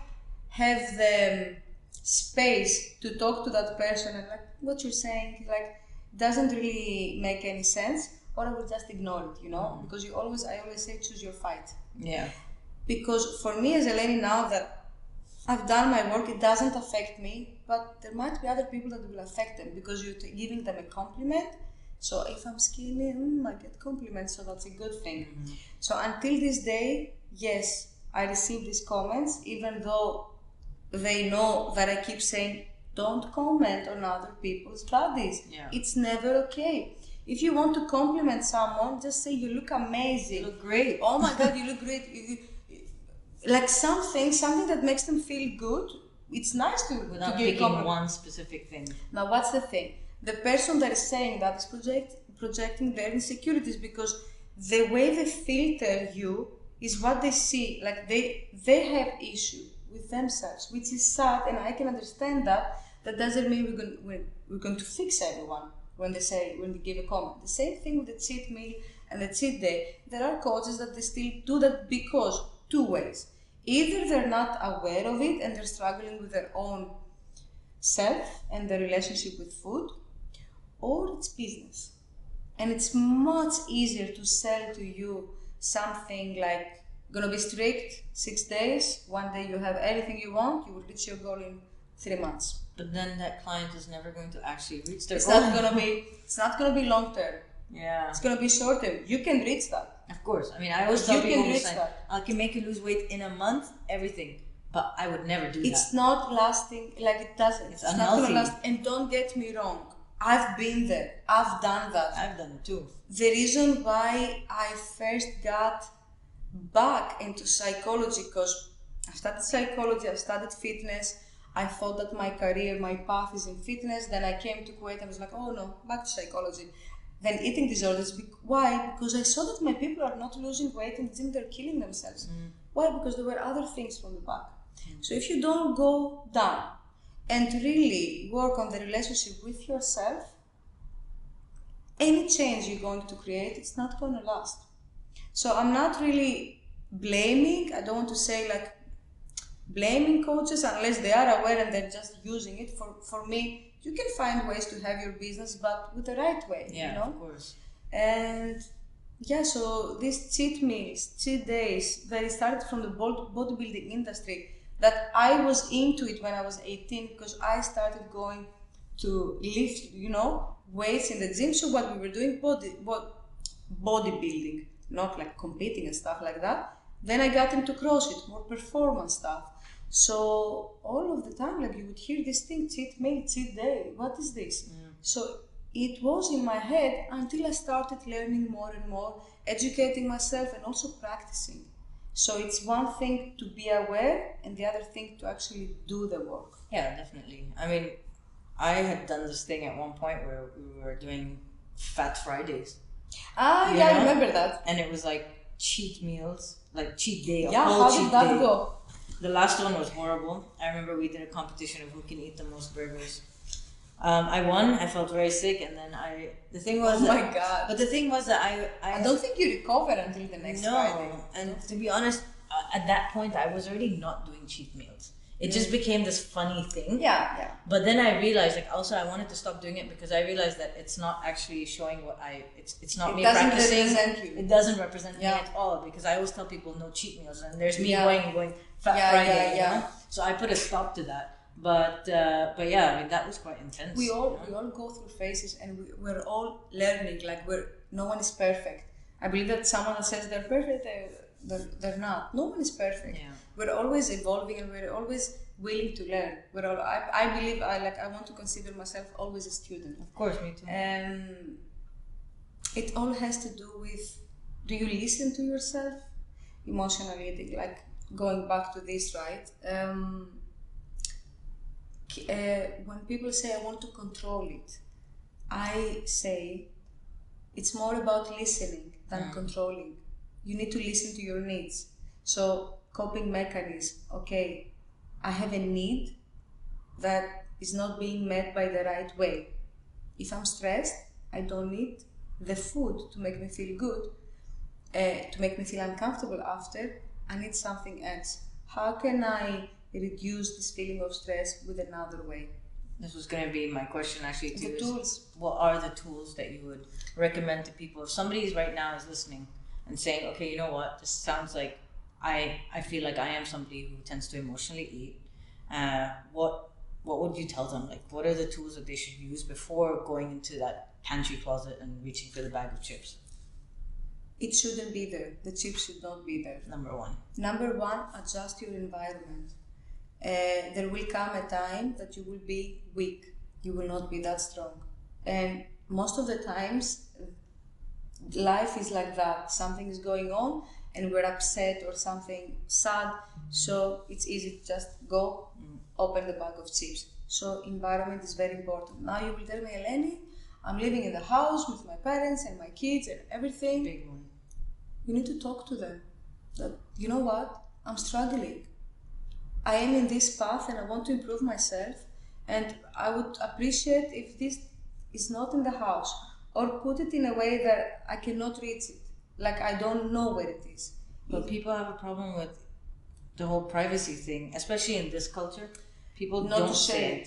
have the space to talk to that person and like, what you're saying, like, doesn't really make any sense, or I will just ignore it, because I always say choose your fight. Yeah. Because for me as Eleni, now that I've done my work, it doesn't affect me, but there might be other people that will affect them because you're giving them a compliment. So if I'm skinny, I get compliments, so that's a good thing. Mm-hmm. So until this day, yes, I receive these comments, even though they know that I keep saying, don't comment on other people's bodies. Yeah. It's never okay. If you want to compliment someone, just say, "You look amazing. You look great. Oh my God, you look great." Like something that makes them feel good. It's nice without to picking one specific thing. Now, what's the thing? The person that is saying that is projecting their insecurities, because the way they filter you is what they see. Like they have issue with themselves, which is sad, and I can understand that. That doesn't mean we're going to fix everyone when they give a comment. The same thing with the cheat meal and the cheat day. There are coaches that they still do that because two ways. Either they're not aware of it and they're struggling with their own self and their relationship with food, or it's business. And it's much easier to sell to you something like, gonna be strict, 6 days, one day you have anything you want, you will reach your goal in 3 months. But then that client is never going to actually reach their goal. It's not gonna be long term. Yeah. It's gonna be short term. You can reach that. Of course. I mean, I always tell people, I can make you lose weight in a month, everything. But I would never do that. It's not lasting, like it doesn't. It's not unhealthy. Gonna last. And don't get me wrong. I've been there. I've done that. I've done it too. The reason why I first got back into psychology, because I studied psychology, I studied fitness. I thought that my career, my path is in fitness. Then I came to Kuwait and I was like, oh no, back to psychology. Then eating disorders. Why? Because I saw that my people are not losing weight in the gym, they're killing themselves. Why? Because there were other things from the back. So if you don't go down and really work on the relationship with yourself, any change you're going to create, it's not going to last. So I'm not really blaming, I don't want to say like blaming coaches unless they are aware and they're just using it. For me, you can find ways to have your business, but with the right way. Yeah, of course. And yeah, so these cheat meals, cheat days, they started from the bodybuilding industry, that I was into it when I was 18, because I started going to lift, weights in the gym. So what we were doing, bodybuilding, not like competing and stuff like that. Then I got into CrossFit, more performance stuff. So all of the time, like you would hear this thing, cheat meal, cheat day. What is this? So it was in my head until I started learning more and more, educating myself and also practicing. So it's one thing to be aware and the other thing to actually do the work. Yeah, definitely. I mean, I had done this thing at one point where we were doing Fat Fridays. Ah, You yeah, I know? remember that. And it was like cheat meals, like cheat day, a Yeah, whole how cheat did that day. go? The last one was horrible. I remember we did a competition of who can eat the most burgers. I won. I felt very sick, and then the thing was. Oh my God! But the thing was that I don't think you recovered until the next Friday. And to be honest, at that point, I was already not doing cheat meals. It just became this funny thing. Yeah. But then I realized, like, also I wanted to stop doing it because I realized that it's not actually showing what it's not me practicing. It doesn't represent me at all, because I always tell people no cheat meals, and there's me going Fat Friday. You know? So I put a stop to that. But yeah, I mean, that was quite intense. We all go through phases, and we're all learning. Like no one is perfect. I believe that someone that says they're perfect, they're not. No one is perfect. Yeah. We're always evolving, and we're always willing to learn. I believe I want to consider myself always a student. Of course, me too. It all has to do with, do you listen to yourself? Emotional eating, like going back to this, right? When people say I want to control it, I say it's more about listening than controlling. You need to listen to your needs. So coping mechanism, okay, I have a need that is not being met by the right way. If I'm stressed, I don't need the food to make me feel good, to make me feel uncomfortable after. I need something else. How can I reduce this feeling of stress with another way? This was going to be my question actually too. The tools. What are the tools that you would recommend to people? If somebody right now is listening and saying, okay, you know what, this sounds like I feel like I am somebody who tends to emotionally eat. What would you tell them? Like, what are the tools that they should use before going into that pantry closet and reaching for the bag of chips? It shouldn't be there. The chips should not be there. Number one, adjust your environment. There will come a time that you will be weak. You will not be that strong. And most of the times, life is like that. Something is going on and we're upset or something sad. So it's easy to just go open the bag of chips. So environment is very important. Now you will tell me, Eleni, I'm living in the house with my parents and my kids and everything. big one. You need to talk to them. That, you know what? I'm struggling. I am in this path and I want to improve myself, and I would appreciate if this is not in the house, or put it in a way that I cannot reach it. Like I don't know where it is. But people have a problem with the whole privacy thing, especially in this culture. People not share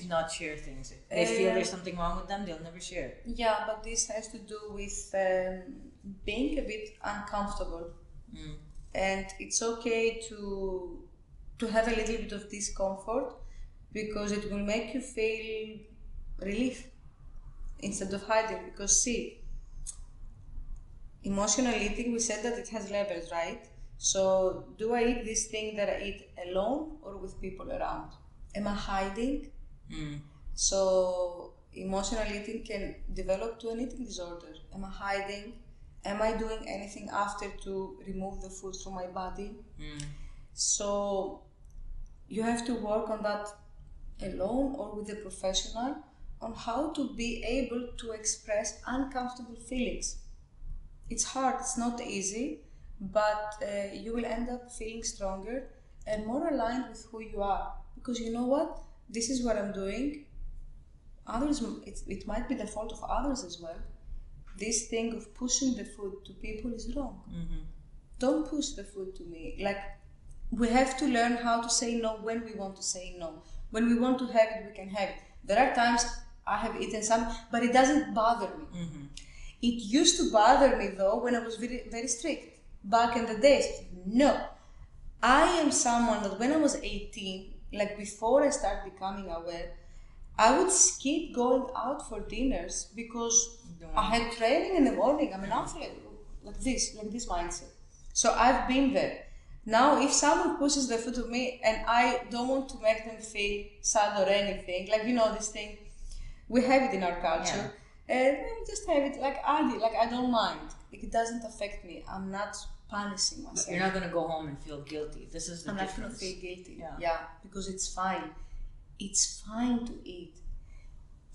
things. If they feel there's something wrong with them, they'll never share it. Yeah, but this has to do with being a bit uncomfortable. And it's okay to have a little bit of discomfort, because it will make you feel relief instead of hiding. Because see, emotional eating, we said that it has levels, right? So do I eat this thing that I eat alone or with people around? Am I hiding? So emotional eating can develop to an eating disorder. Am I hiding? Am I doing anything after to remove the food from my body? So you have to work on that alone or with a professional, on how to be able to express uncomfortable feelings. It's hard, it's not easy, but you will end up feeling stronger and more aligned with who you are. Because you know what? This is what I'm doing. Others, it might be the fault of others as well. This thing of pushing the food to people is wrong. Don't push the food to me. Like, we have to learn how to say no when we want to say no. When we want to have it, we can have it. There are times I have eaten some, but it doesn't bother me. It used to bother me though when I was very, very strict back in the days. No, I am someone that when I was 18, like before I started becoming aware, I would skip going out for dinners because I had training in the morning. I'm an athlete, like this mindset. So I've been there. Now, if someone pushes the food to me and I don't want to make them feel sad or anything, like, this thing, we have it in our culture. We just have it like I don't mind. It doesn't affect me. I'm not punishing myself. But you're not going to go home and feel guilty. This is the difference. I'm not going to feel guilty. Yeah, because it's fine. It's fine to eat.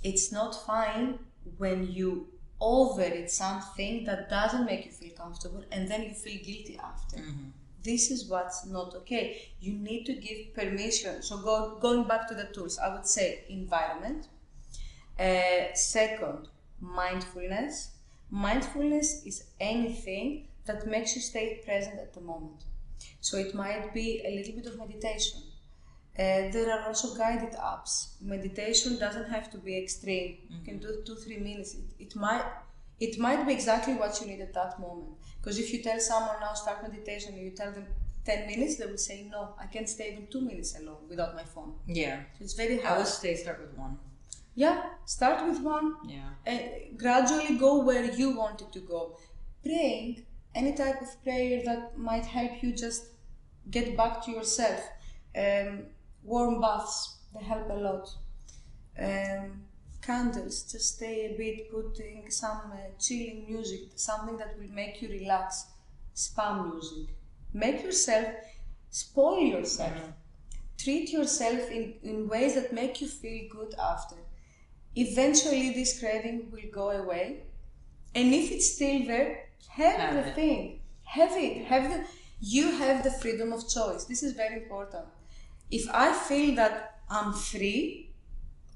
It's not fine when you overeat something that doesn't make you feel comfortable and then you feel guilty after. Mm-hmm. This is what's not okay. You need to give permission. So going back to the tools, I would say environment. Second, mindfulness. Mindfulness is anything that makes you stay present at the moment. So it might be a little bit of meditation. There are also guided apps. Meditation doesn't have to be extreme. You can do 2-3 minutes. It might be exactly what you need at that moment. Because if you tell someone now start meditation and you tell them 10 minutes, they will say no, I can't stay even 2 minutes alone without my phone. Yeah. So it's very hard. I would say start with one. Yeah, start with one. Yeah. Gradually go where you want it to go. Praying, any type of prayer that might help you just get back to yourself. Warm baths, they help a lot. Candles, just stay a bit, putting some chilling music, something that will make you relax. Spa music. Make yourself, spoil yourself. Treat yourself in ways that make you feel good after. Eventually this craving will go away. And if it's still there, have the thing. Have it. You have the freedom of choice. This is very important. If I feel that I'm free,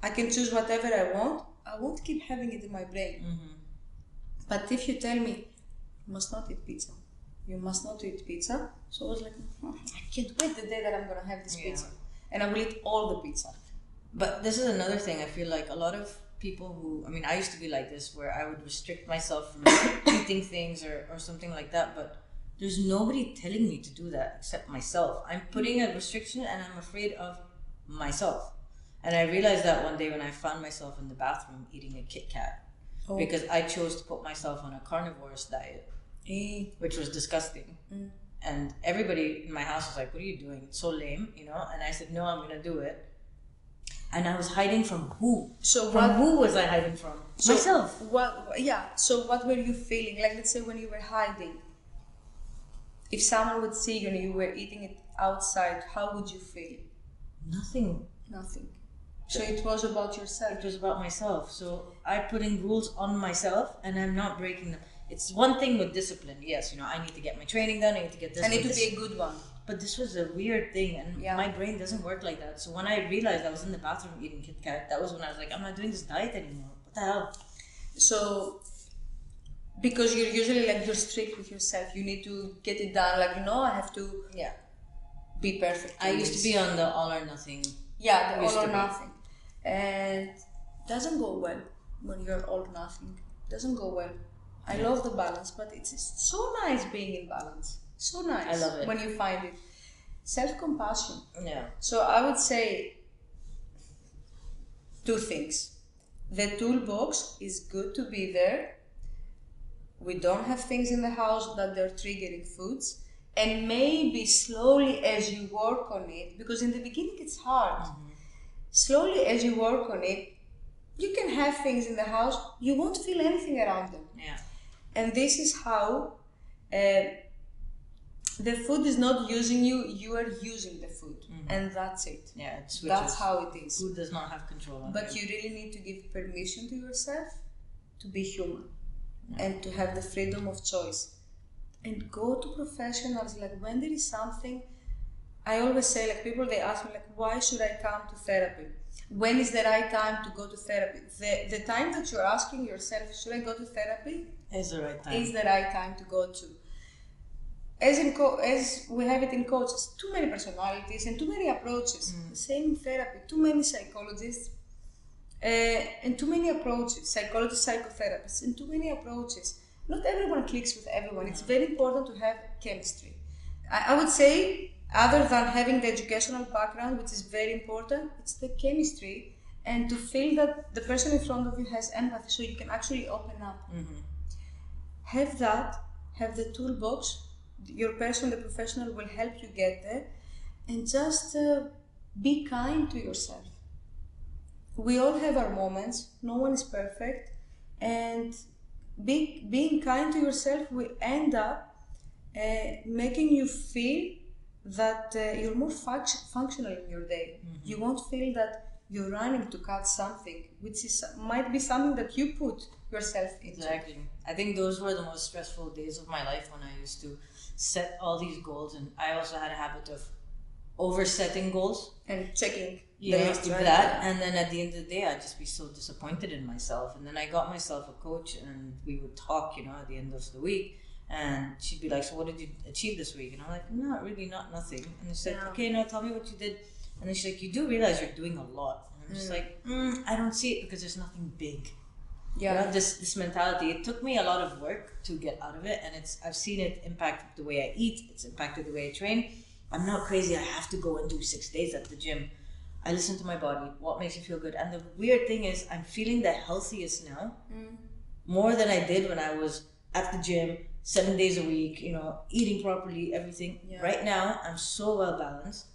I can choose whatever I want, I won't keep having it in my brain. Mm-hmm. But if you tell me, you must not eat pizza, so I was like, I can't wait the day that I'm going to have this pizza. And I will eat all the pizza. But this is another thing. I feel like a lot of people who, I used to be like this, where I would restrict myself from eating things or something like that, but there's nobody telling me to do that except myself. I'm putting a restriction and I'm afraid of myself. And I realized that one day when I found myself in the bathroom eating a Kit Kat. Because I chose to put myself on a carnivorous diet, which was disgusting. And everybody in my house was like, what are you doing? It's so lame, And I said, no, I'm going to do it. And I was hiding from who? Who was I hiding from? Myself. So what were you feeling? Like, let's say when you were hiding, if someone would see you and you were eating it outside, how would you feel? Nothing. So it was about yourself. It was about myself. So I'm putting rules on myself and I'm not breaking them. It's one thing with discipline. Yes, I need to get my training done. I need to get this. I need to be a good one. But this was a weird thing and my brain doesn't work like that. So when I realized I was in the bathroom eating Kit Kat, that was when I was like, I'm not doing this diet anymore. What the hell? So, because you're usually you're strict with yourself, you need to get it done. I have to be perfect. I used to be on the all or nothing. Yeah, the all or nothing. And it doesn't go well when you're all or nothing. It doesn't go well. I love the balance, but it's so nice being in balance. So nice. I love it. When you find it. Self-compassion. Yeah. So I would say 2 things. The toolbox is good to be there. We don't have things in the house that they're triggering foods. And maybe slowly as you work on it, because in the beginning it's hard. Slowly as you work on it, you can have things in the house, you won't feel anything around them. Yeah. And this is how the food is not using you, you are using the food. And that's it. Yeah, it switches. That's how it is. Food does not have control on But you really need to give permission to yourself to be human and to have the freedom of choice. And go to professionals. When there is something, I always say, people, they ask me, why should I come to therapy? When is the right time to go to therapy? The time that you're asking yourself, should I go to therapy? Is the right time. Is the right time to go to. As we have it in coaches, too many personalities and too many approaches. Same in therapy, too many psychologists and too many approaches. Psychologists, psychotherapists, and too many approaches. Not everyone clicks with everyone. It's very important to have chemistry. I would say, other than having the educational background, which is very important, it's the chemistry and to feel that the person in front of you has empathy so you can actually open up. Have that, have the toolbox, your person, the professional, will help you get there. And just be kind to yourself. We all have our moments, no one is perfect, and being kind to yourself will end up making you feel that you're more functional in your day. You won't feel that you're running to catch something, which might be something that you put yourself into. Exactly. I think those were the most stressful days of my life when I used to set all these goals, and I also had a habit of oversetting goals and checking that, and then at the end of the day I'd just be so disappointed in myself. And then I got myself a coach, and we would talk, at the end of the week, and she'd be like, so what did you achieve this week? And I'm like, nothing. And she said, okay, now tell me what you did. And then she's like, you do realize you're doing a lot. And I'm just like, I don't see it because there's nothing big. This mentality, it took me a lot of work to get out of it, and I've seen it impact the way I eat, it's impacted the way I train. I'm not crazy, I have to go and do 6 days at the gym. I listen to my body, what makes me feel good. And the weird thing is, I'm feeling the healthiest now, more than I did when I was at the gym 7 days a week, eating properly, everything. Right now, I'm so well balanced.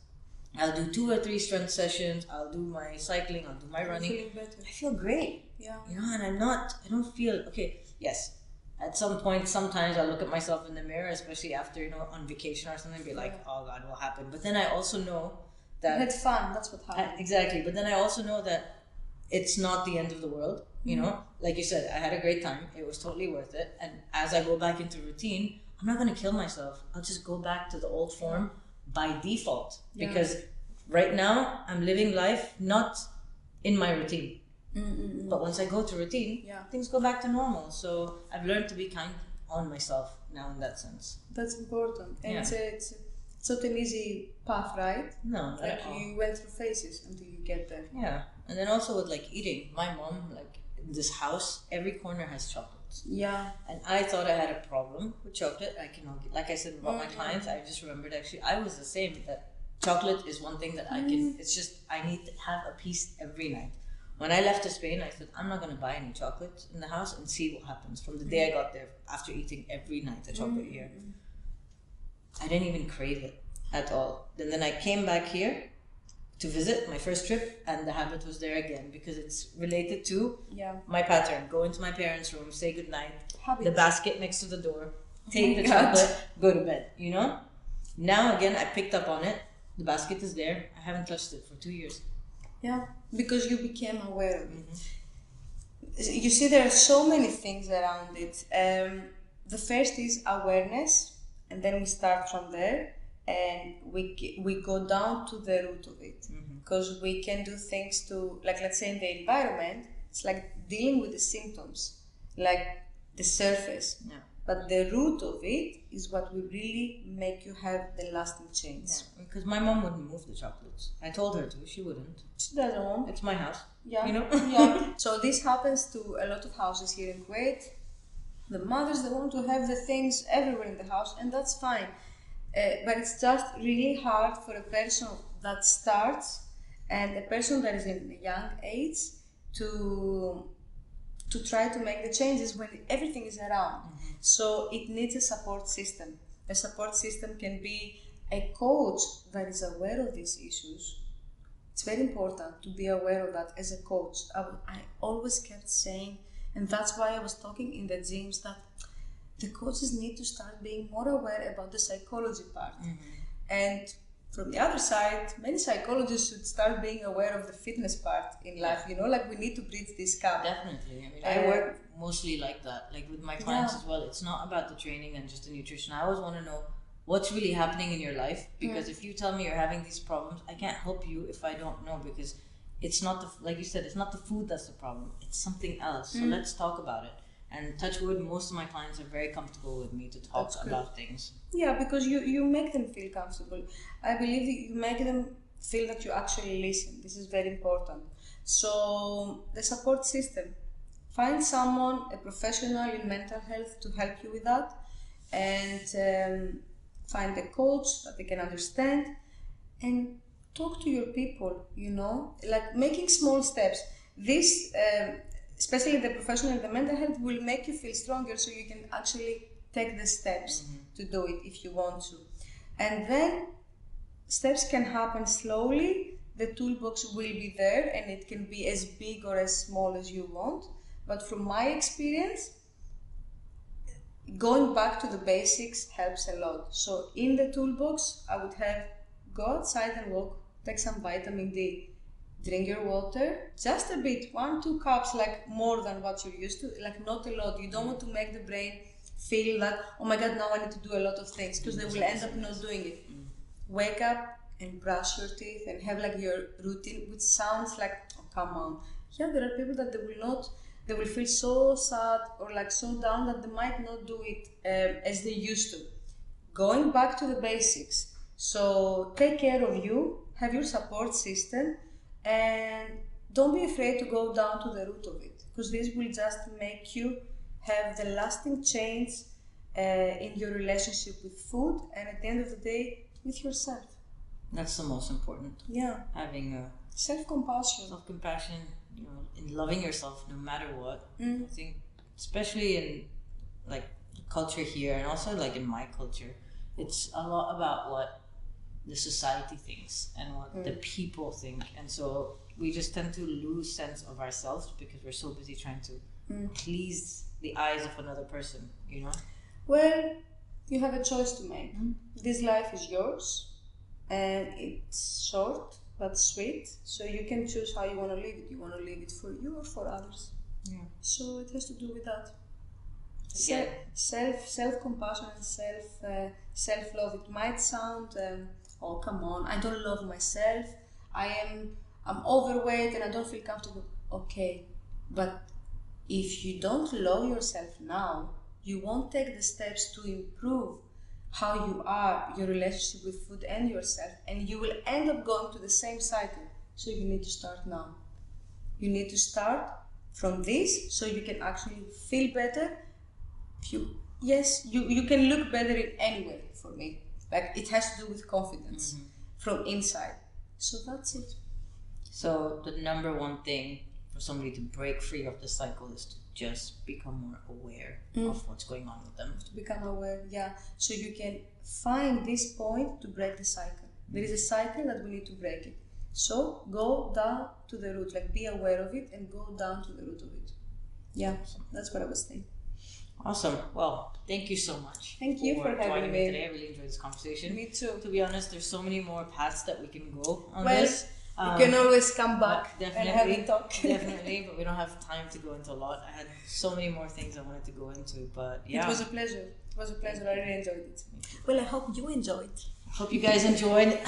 I'll do 2 or 3 strength sessions, I'll do my cycling, I'll do my running. I feel great. And I don't feel, okay, yes. At some point, sometimes I look at myself in the mirror, especially after, on vacation or something, and be like, oh God, what happened? But then I also know that... You had fun, that's what happened. Exactly. But then I also know that it's not the end of the world, Like you said, I had a great time. It was totally worth it. And as I go back into routine, I'm not going to kill myself. I'll just go back to the old form by default. Because right now, I'm living life not in my routine. But once I go to routine, things go back to normal. So I've learned to be kind on myself now in that sense. That's important. And it's not an easy path, right? No, not like at all. You went through phases until you get there. Yeah. And then also with eating, my mom, in this house, every corner has chocolates. Yeah. And I thought I had a problem with chocolate. Like I said about my clients, I just remembered actually I was the same, that chocolate is one thing that I can, it's just, I need to have a piece every night. When I left to Spain, I said, I'm not going to buy any chocolate in the house and see what happens. From the day I got there, after eating every night a chocolate here, I didn't even crave it at all. And then I came back here to visit my first trip, and the habit was there again because it's related to my pattern. Go into my parents' room, say goodnight, the basket next to the door, take the chocolate, go to bed, Now again, I picked up on it. The basket is there. I haven't touched it for 2 years. Yeah, because you became aware of it. You see, there are so many things around it. The first is awareness, and then we start from there, and we go down to the root of it. Because we can do things to, let's say in the environment, it's like dealing with the symptoms, like the surface. Yeah. But the root of it is what will really make you have the lasting change. Yeah, because my mom wouldn't move the chocolates. I told her to, she wouldn't. She doesn't want. It's my house. Yeah. Yeah. So this happens to a lot of houses here in Kuwait. The mothers, they want to have the things everywhere in the house, and that's fine. But it's just really hard for a person that starts and a person that is in a young age to try to make the changes when everything is around. So it needs a support system. A support system can be a coach that is aware of these issues. It's very important to be aware of that as a coach. I always kept saying, and that's why I was talking in the gyms, that the coaches need to start being more aware about the psychology part. And from the other side, many psychologists should start being aware of the fitness part in life, we need to bridge this gap. Definitely. I work mostly like that, with my clients as well. It's not about the training and just the nutrition. I always want to know what's really happening in your life, because if you tell me you're having these problems, I can't help you if I don't know, because it's not like you said, it's not the food that's the problem, it's something else. So let's talk about it. And touch wood, most of my clients are very comfortable with me to talk about things. Yeah, because you make them feel comfortable. I believe that you make them feel that you actually listen. This is very important. So the support system. Find someone, a professional in mental health, to help you with that. And find a coach that they can understand. And talk to your people, making small steps. This... especially the professional in the mental health will make you feel stronger, so you can actually take the steps to do it if you want to. And then steps can happen slowly. The toolbox will be there and it can be as big or as small as you want. But from my experience, going back to the basics helps a lot. So in the toolbox, I would have go outside and walk, take some vitamin D, drink your water, just a bit, 1-2 cups, like more than what you're used to, like not a lot. You don't want to make the brain feel that, oh my God, now I need to do a lot of things, because they will end up not doing it. Wake up and brush your teeth and have like your routine, which sounds like, oh come on. Yeah, there are people that they will feel so sad or like so down that they might not do it as they used to. Going back to the basics. So take care of you, have your support system, and don't be afraid to go down to the root of it, because this will just make you have the lasting change in your relationship with food and at the end of the day with yourself. That's the most important. Yeah. Having a self-compassion. Self-compassion, in loving yourself no matter what. I think, especially in like culture here and also like in my culture, it's a lot about what the society thinks and what the people think, and so we just tend to lose sense of ourselves because we're so busy trying to please the eyes of another person, Well, you have a choice to make. This life is yours and it's short but sweet, so you can choose how you want to live it. You want to live it for you or for others. So it has to do with that. Self-compassion and self-love. It might sound oh come on, I don't love myself, I'm overweight and I don't feel comfortable. Okay, but if you don't love yourself now, you won't take the steps to improve how you are, your relationship with food and yourself, and you will end up going to the same cycle. So you need to start now. You need to start from this so you can actually feel better. You can look better in any way for me. Like it has to do with confidence from inside. So that's it. So the number one thing for somebody to break free of the cycle is to just become more aware of what's going on with them. To become aware, yeah. So you can find this point to break the cycle. There is a cycle that we need to break it. So go down to the root, like be aware of it and go down to the root of it. Yeah, that's what I was saying. Awesome. Well, thank you so much. Thank you for having me today. I really enjoyed this conversation. Me too. To be honest, there's so many more paths that we can go on this. You can always come back and have a talk. Definitely, but we don't have time to go into a lot. I had so many more things I wanted to go into, but yeah. It was a pleasure. It was a pleasure. I really enjoyed it. Well, I hope you enjoyed. Hope you guys enjoyed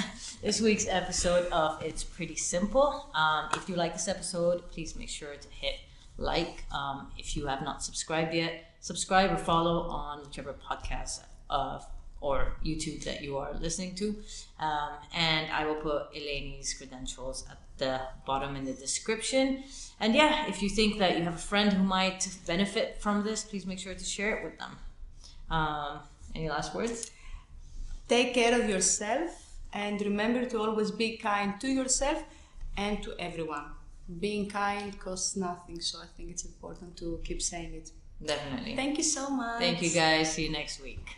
this week's episode of It's Pretty Simple. If you like this episode, please make sure to hit like. If you have not subscribed yet, subscribe or follow on whichever podcast or YouTube that you are listening to. And I will put Eleni's credentials at the bottom in the description. And yeah, if you think that you have a friend who might benefit from this, please make sure to share it with them. Any last words? Take care of yourself and remember to always be kind to yourself and to everyone. Being kind costs nothing, so I think it's important to keep saying it. Definitely. Thank you so much. Thank you guys. See you next week.